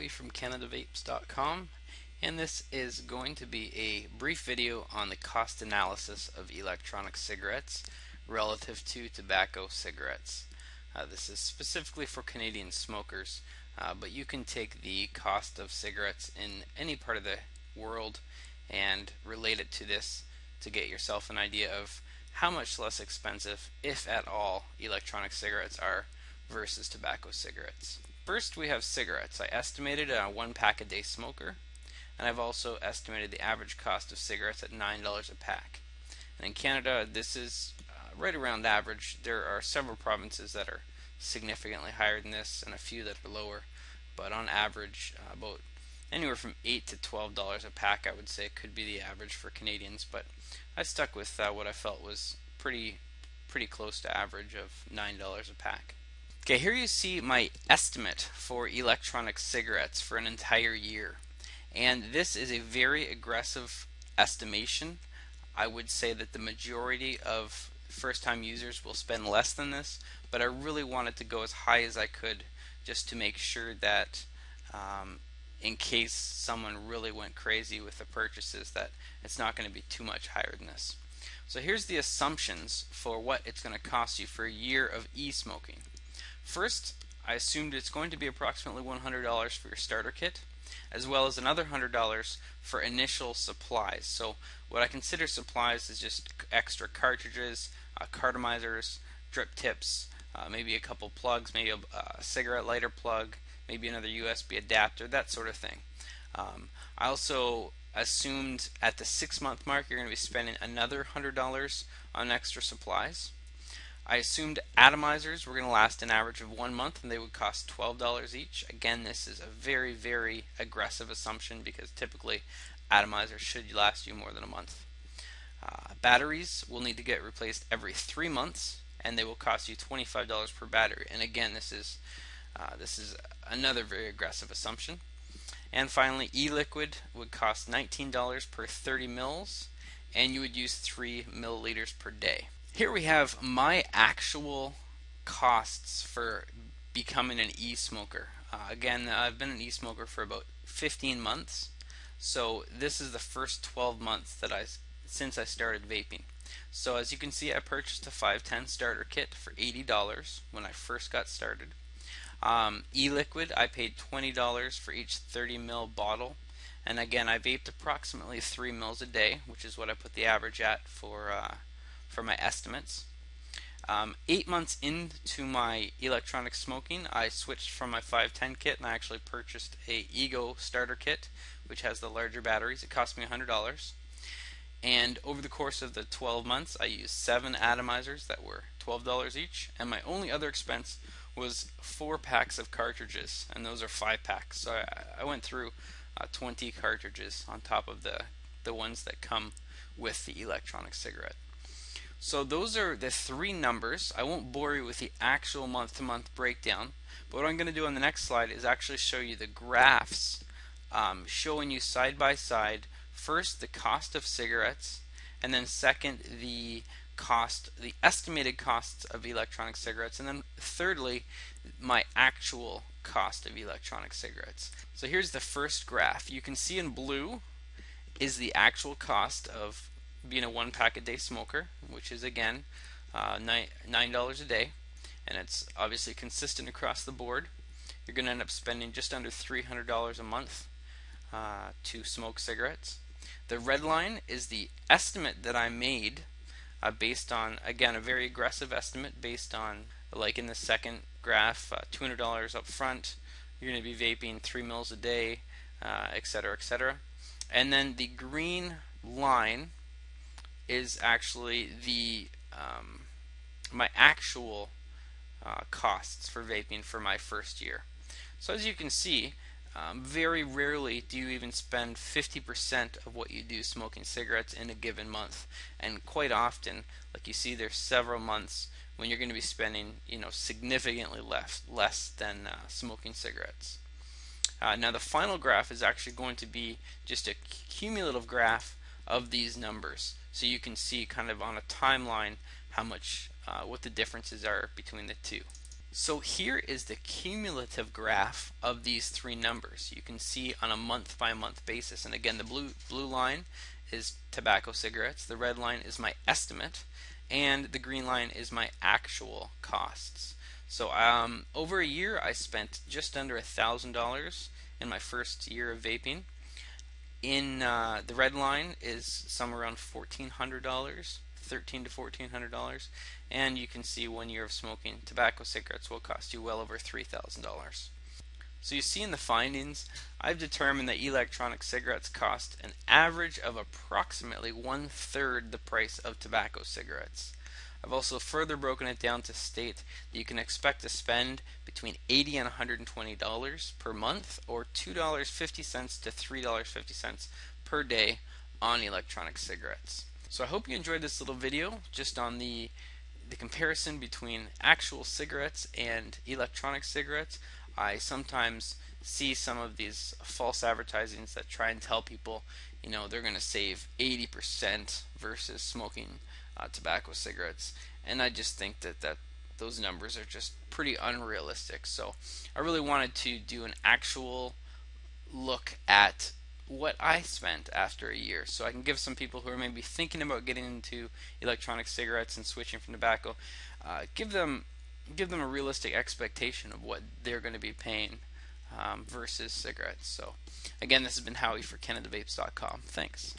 Howie from CanadaVapes.com, and this is going to be a brief video on the cost analysis of electronic cigarettes relative to tobacco cigarettes. This is specifically for Canadian smokers, but you can take the cost of cigarettes in any part of the world and relate it to this to get yourself an idea of how much less expensive, if at all, electronic cigarettes are versus tobacco cigarettes. First, we have cigarettes. I estimated a 1 pack a day smoker, and I've also estimated the average cost of cigarettes at $9 a pack. And in Canada, this is right around average. There are several provinces that are significantly higher than this and a few that are lower, but on average, about anywhere from $8 to $12 a pack, I would say, could be the average for Canadians, but I stuck with what I felt was pretty close to average of $9 a pack. Okay, here you see my estimate for electronic cigarettes for an entire year. And this is a very aggressive estimation. I would say that the majority of first-time users will spend less than this, but I really wanted to go as high as I could just to make sure that in case someone really went crazy with the purchases, that it's not going to be too much higher than this. So here's the assumptions for what it's going to cost you for a year of e-smoking. First, I assumed it's going to be approximately $100 for your starter kit, as well as another $100 for initial supplies. So what I consider supplies is just extra cartridges, cartomizers, drip tips, maybe a couple plugs, maybe a cigarette lighter plug, maybe another USB adapter, that sort of thing. I also assumed at the 6-month mark you're going to be spending another $100 on extra supplies. I assumed atomizers were going to last an average of 1 month and they would cost $12 each. Again, this is a very aggressive assumption because typically atomizers should last you more than a month. Batteries will need to get replaced every 3 months and they will cost you $25 per battery. And again, this is another very aggressive assumption. And finally, e-liquid would cost $19 per 30 mils and you would use 3 milliliters per day. Here we have my actual costs for becoming an e-smoker. Again, I've been an e-smoker for about 15 months, so this is the first 12 months that since I started vaping. So as you can see, I purchased a 510 starter kit for $80 when I first got started. E-liquid, I paid $20 for each 30 ml bottle, and again, I vaped approximately 3 mils a day, which is what I put the average at for my estimates. 8 months into my electronic smoking, I switched from my 510 kit and I actually purchased a Ego starter kit, which has the larger batteries. It cost me $100. And over the course of the 12 months, I used 7 atomizers that were $12 each, and my only other expense was 4 packs of cartridges, and those are 5 packs. So I went through 20 cartridges on top of the ones that come with the electronic cigarette. So those are the 3 numbers. I won't bore you with the actual month-to-month breakdown, but what I'm going to do on the next slide is actually show you the graphs showing you side by side, first the cost of cigarettes, and then second the estimated costs of electronic cigarettes, and then thirdly my actual cost of electronic cigarettes. So here's the first graph. You can see in blue is the actual cost of being a 1 pack a day smoker, which is again $9 a day, and it's obviously consistent across the board. You're going to end up spending just under $300 a month to smoke cigarettes. The red line is the estimate that I made based on, again, a very aggressive estimate based on, like in the second graph, $200 up front. You're going to be vaping 3 mils a day, etc., etc. And then the green line is actually the my actual costs for vaping for my first year. So as you can see, very rarely do you even spend 50% of what you do smoking cigarettes in a given month, and quite often, like you see, there's several months when you're going to be spending, significantly less than smoking cigarettes. Now the final graph is actually going to be just a cumulative graph of these numbers, so you can see kind of on a timeline how much what the differences are between the two. So here is the cumulative graph of these three numbers. You can see on a month by month basis, and again the blue line is tobacco cigarettes, the red line is my estimate, and the green line is my actual costs. So over a year I spent just under $1,000 in my first year of vaping. In the red line is somewhere around $1,400, $1,300 to $1,400, and you can see 1 year of smoking tobacco cigarettes will cost you well over $3,000. So you see in the findings, I've determined that electronic cigarettes cost an average of approximately 1/3 the price of tobacco cigarettes. I've also further broken it down to state that you can expect to spend between $80 and $120 per month, or $2.50 to $3.50 per day on electronic cigarettes. So I hope you enjoyed this little video just on the comparison between actual cigarettes and electronic cigarettes. I sometimes see some of these false advertisings that try and tell people, they're going to save 80% versus smoking tobacco cigarettes, and I just think that those numbers are just pretty unrealistic. So I really wanted to do an actual look at what I spent after a year, so I can give some people who are maybe thinking about getting into electronic cigarettes and switching from tobacco, give them a realistic expectation of what they're going to be paying versus cigarettes. So again, this has been Howie for CanadaVapes.com. Thanks.